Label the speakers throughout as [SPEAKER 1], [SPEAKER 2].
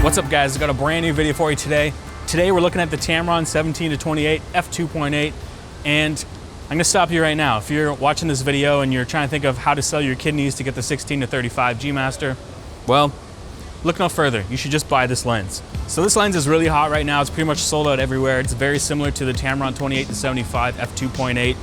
[SPEAKER 1] What's up guys, I've got a brand new video for you today. Today we're looking at the Tamron 17-28 f2.8, and I'm gonna stop you right now. If you're watching this video and you're trying to think of how to sell your kidneys to get the 16-35 G Master, well, look no further. You should just buy this lens. So this lens is really hot right now. It's pretty much sold out everywhere. It's very similar to the Tamron 28-75 f2.8,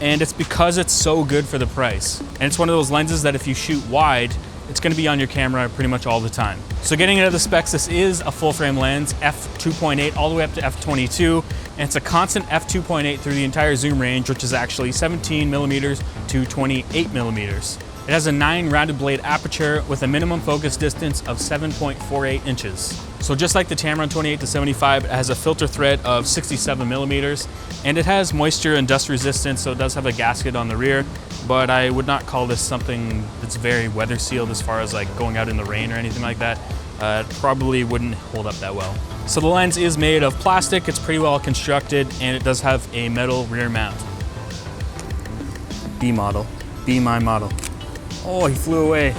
[SPEAKER 1] and it's because it's so good for the price. And it's one of those lenses that if you shoot wide, it's gonna be on your camera pretty much all the time. So getting into the specs, this is a full frame lens, f2.8 all the way up to f22, and it's a constant f2.8 through the entire zoom range, which is actually 17mm to 28mm. It has a 9 rounded blade aperture with a minimum focus distance of 7.48 inches. So just like the Tamron 28-75, it has a filter thread of 67mm, and it has moisture and dust resistance, so it does have a gasket on the rear, but I would not call this something that's very weather sealed as far as like going out in the rain or anything like that. It probably wouldn't hold up that well. So the lens is made of plastic, it's pretty well constructed, and it does have a metal rear mount. B model, be my model. Oh, he flew away.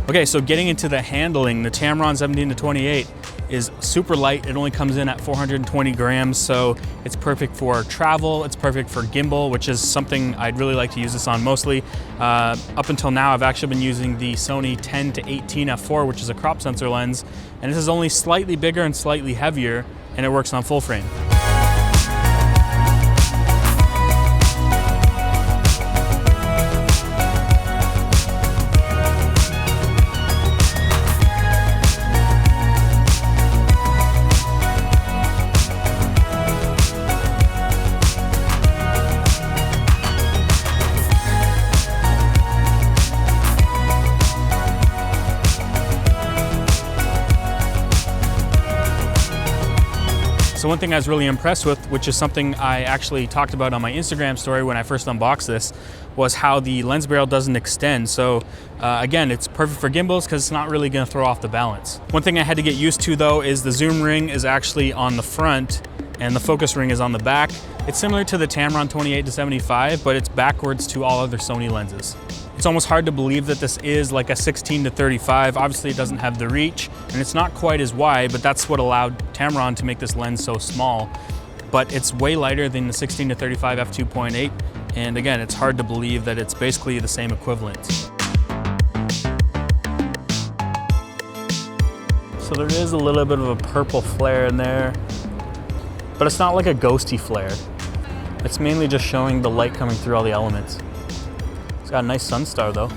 [SPEAKER 1] Okay, so getting into the handling, the Tamron 17-28 is super light. It only comes in at 420 grams, so it's perfect for travel. It's perfect for gimbal, which is something I'd really like to use this on mostly. Up until now, I've actually been using the Sony 10-18 f4, which is a crop sensor lens, and this is only slightly bigger and slightly heavier, and it works on full frame. So one thing I was really impressed with, which is something I actually talked about on my Instagram story when I first unboxed this, was how the lens barrel doesn't extend. So again, it's perfect for gimbals because it's not really gonna throw off the balance. One thing I had to get used to though is the zoom ring is actually on the front and the focus ring is on the back. It's similar to the Tamron 28-75, but it's backwards to all other Sony lenses. It's almost hard to believe that this is like a 16-35. Obviously it doesn't have the reach and it's not quite as wide, but that's what allowed Tamron to make this lens so small. But it's way lighter than the 16-35 f2.8. And again, it's hard to believe that it's basically the same equivalent. So there is a little bit of a purple flare in there, but it's not like a ghosty flare. It's mainly just showing the light coming through all the elements. It's got a nice sun star though.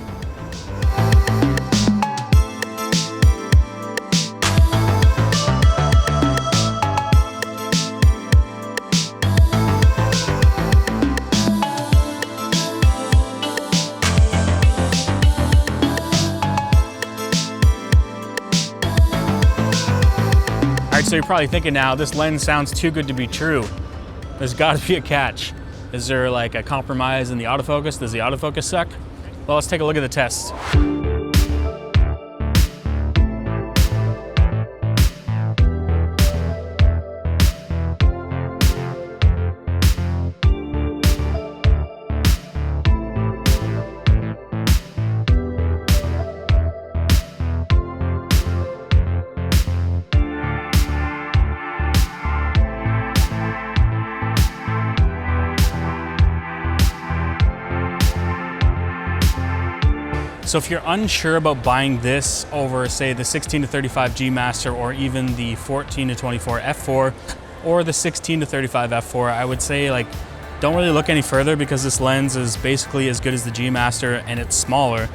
[SPEAKER 1] Alright, so you're probably thinking now, this lens sounds too good to be true. There's gotta be a catch. Is there like a compromise in the autofocus? Does the autofocus suck? Well, let's take a look at the test. So if you're unsure about buying this over, say, the 16-35 G Master or even the 14-24 f4 or the 16-35 f4, I would say like don't really look any further because this lens is basically as good as the G Master and it's smaller.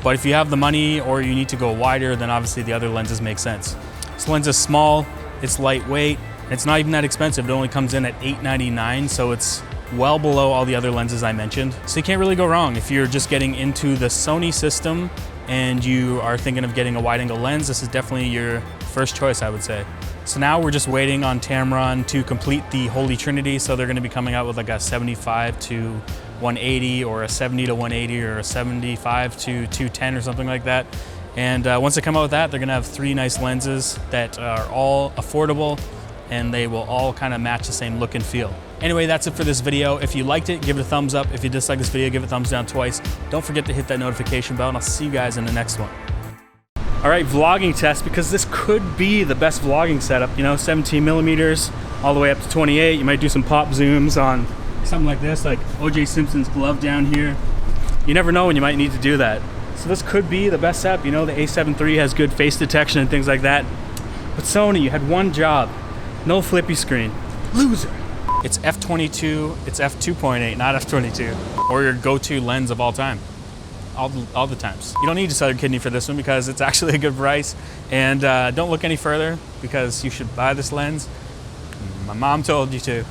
[SPEAKER 1] But if you have the money or you need to go wider, then obviously the other lenses make sense. This lens is small, it's lightweight, and it's not even that expensive. It only comes in at $8.99, so it's well below all the other lenses I mentioned. So you can't really go wrong if you're just getting into the Sony system and you are thinking of getting a wide angle lens. This is definitely your first choice, I would say. So now we're just waiting on Tamron to complete the Holy Trinity. So they're gonna be coming out with like a 75-180 or a 70-180 or a 75-210 or something like that. And once they come out with that, they're gonna have 3 nice lenses that are all affordable, and they will all kind of match the same look and feel. Anyway, that's it for this video. If you liked it, give it a thumbs up. If you disliked this video, give it a thumbs down twice. Don't forget to hit that notification bell, and I'll see you guys in the next one. All right, vlogging test, because this could be the best vlogging setup, you know, 17 millimeters all the way up to 28. You might do some pop zooms on something like this, like O.J. Simpson's glove down here. You never know when you might need to do that. So this could be the best setup. You know, the A7 III has good face detection and things like that. But Sony, you had one job. No flippy screen. Loser. It's f/22, it's f/2.8, not f/22. Or your go-to lens of all time. All the times. You don't need to sell your kidney for this one because it's actually a good price. And don't look any further because you should buy this lens. My mom told you to.